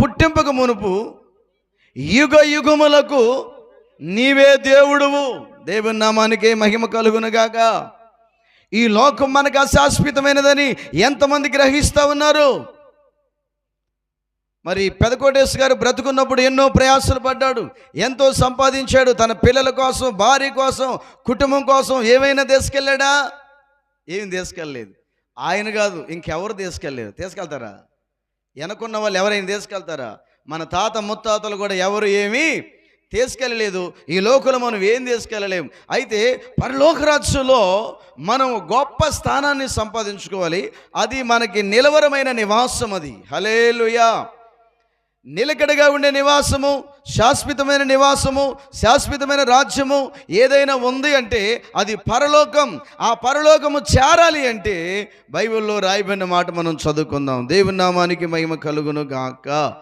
పుట్టింపక మునుపు యుగ యుగములకు నీవే దేవుడువు. దేవుని నామానికే మహిమ కలుగునుగాక. ఈ లోకం మనకు అశాశ్వతమైనదని ఎంతమంది గ్రహిస్తూ ఉన్నారు? మరి పెదకోటేశ్వర గారు బ్రతుకున్నప్పుడు ఎన్నో ప్రయాసాలు పడ్డాడు, ఎంతో సంపాదించాడు. తన పిల్లల కోసం, భార్య కోసం, కుటుంబం కోసం ఏమైనా తీసుకెళ్ళాడా? ఏమి తీసుకెళ్ళలేదు. ఆయన కాదు, ఇంకెవరు తీసుకెళ్తారా? వెనకున్న వాళ్ళు ఎవరైనా తీసుకెళ్తారా? మన తాత ముత్తాతలు కూడా ఎవరు ఏమీ తీసుకెళ్ళలేదు. ఈ లోకంలో మనం ఏం తీసుకెళ్ళలేము. అయితే పరలోక రాజ్యంలో మనం గొప్ప స్థానాన్ని సంపాదించుకోవాలి. అది మనకి నిలవరమైన నివాసం. అది హల్లెలూయా. నిలకడగా ఉండే నివాసము, శాశ్వతమైన నివాసము, శాశ్వతమైన రాజ్యము ఏదైనా ఉంది అంటే అది పరలోకం. ఆ పరలోకము చేరాలి అంటే బైబిల్లో రాయబడిన మాట మనం చదువుకుందాం. దేవుని నామానికి మహిమ కలుగును గాక.